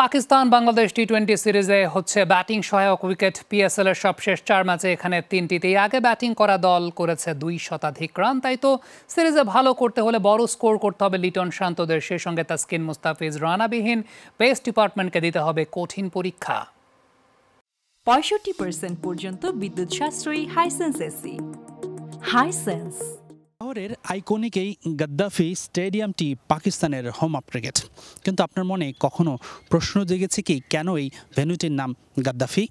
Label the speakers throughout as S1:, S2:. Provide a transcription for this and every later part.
S1: পাকিস্তান বাংলাদেশ টি-20 সিরিজে হচ্ছে ব্যাটিং সহায়ক উইকেট। পিএসএল এর সবশেষ 4 ম্যাচে এখানে 3টিতেই আগে ব্যাটিং করা দল করেছে 2 শতাধিক রান। তাই তো সিরিজে ভালো করতে হলে বড় স্কোর করতে হবে লিটন শান্তদের, সেই সঙ্গে তাসকিন মুস্তাফিজ রানাবিহীন পেস ডিপার্টমেন্টকে দিতে হবে কঠিন পরীক্ষা।
S2: 65% পর্যন্ত বিদ্যুৎ সাশ্রয়ী হাইসেন্স এসি। হাইসেন্স
S3: শহরের আইকনিক এই গাদ্দাফি স্টেডিয়ামটি পাকিস্তানের হোম অফ ক্রিকেট। কিন্তু আপনার মনে কখনো প্রশ্ন জেগেছে কি কেন এই ভেন্যুটির নাম গাদ্দাফি?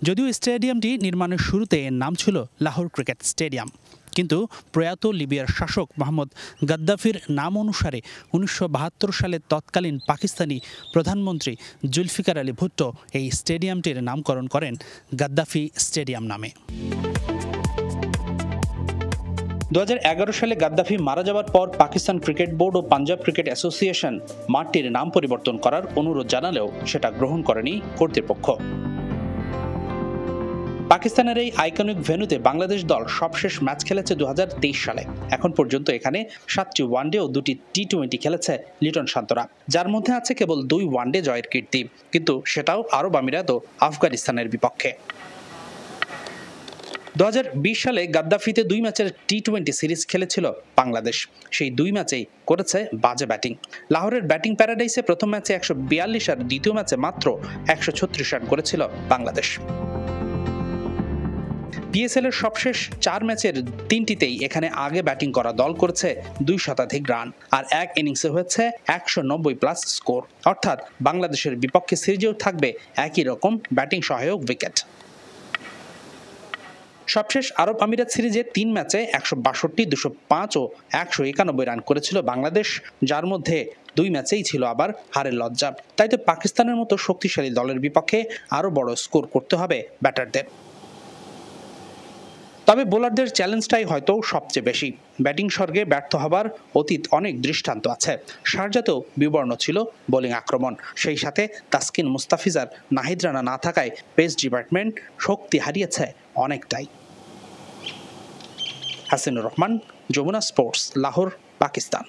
S3: যদিও স্টেডিয়ামটি নির্মাণের শুরুতে নাম ছিল লাহোর ক্রিকেট স্টেডিয়াম, কিন্তু প্রয়াত লিবিয়ার শাসক মোহাম্মদ গাদ্দাফির নাম অনুসারে 1972 সালে তৎকালীন পাকিস্তানি প্রধানমন্ত্রী জুলফিকার আলী ভুট্টো এই স্টেডিয়ামটির নামকরণ করেন গাদ্দাফি স্টেডিয়াম নামে। 2011 সালে গাদ্দাফি মারা যাওয়ার পর পাকিস্তান ক্রিকেট বোর্ড ও পাঞ্জাব ক্রিকেট অ্যাসোসিয়েশন মাঠটির নাম পরিবর্তন করার অনুরোধ জানালেও সেটা গ্রহণ করেনি কর্তৃপক্ষ। পাকিস্তানের এই আইকনিক ভেন্যুতে বাংলাদেশ দল সবশেষ ম্যাচ খেলেছে 2023 সালে। এখন পর্যন্ত এখানে 7টি ওয়ানডে ও 2টি টি-20 খেলেছে লিটন শান্তরা, যার মধ্যে আছে কেবল 2 ওয়ানডে জয়ের কীর্তি, কিন্তু সেটাও আরব আমিরাত ও আফগানিস্তানের বিপক্ষে। 2020 সালে গাদ্দাফিতে 2 ম্যাচের টি-20 সিরিজ খেলেছিল বাংলাদেশ। সেই 2 ম্যাচেই করেছে বাজে ব্যাটিং। লাহোরের ব্যাটিং প্যারাডাইসে প্রথম ম্যাচে 142 আর দ্বিতীয় ম্যাচে মাত্র 136 রান করেছিল বাংলাদেশ। পিএসএল এর সবশেষ 4 ম্যাচের 3টিতেই এখানে আগে ব্যাটিং করা দল করেছে 2 শতাধিক রান, আর এক ইনিংসে হয়েছে 190 প্লাস স্কোর। অর্থাৎ বাংলাদেশের বিপক্ষে সিরিজেও থাকবে একই রকম ব্যাটিং সহায়ক উইকেট। সবশেষ আরব আমিরাত সিরিজে 3 ম্যাচে 162, 205 ও 191 রান করেছিল বাংলাদেশ, যার মধ্যে 2 ম্যাচেই ছিল আবার হারের লজ্জা। তাই তো পাকিস্তানের মতো শক্তিশালী দলের বিপক্ষে আরও বড় স্কোর করতে হবে ব্যাটারদের। তবে বোলারদের চ্যালেঞ্জটাই হয়তো সবচেয়ে বেশি। ব্যাটিং স্বর্গে ব্যর্থ হবার অতীত অনেক দৃষ্টান্ত আছে। শারজাতেও বিবর্ণ ছিল বোলিং আক্রমণ, সেই সাথে তাসকিন মুস্তাফিজ আর নাহিদ রানা না থাকায় পেস ডিপার্টমেন্ট শক্তি হারিয়েছে অনেকটাই। হাসিনুর রহমান, যমুনা স্পোর্টস, লাহোর, পাকিস্তান।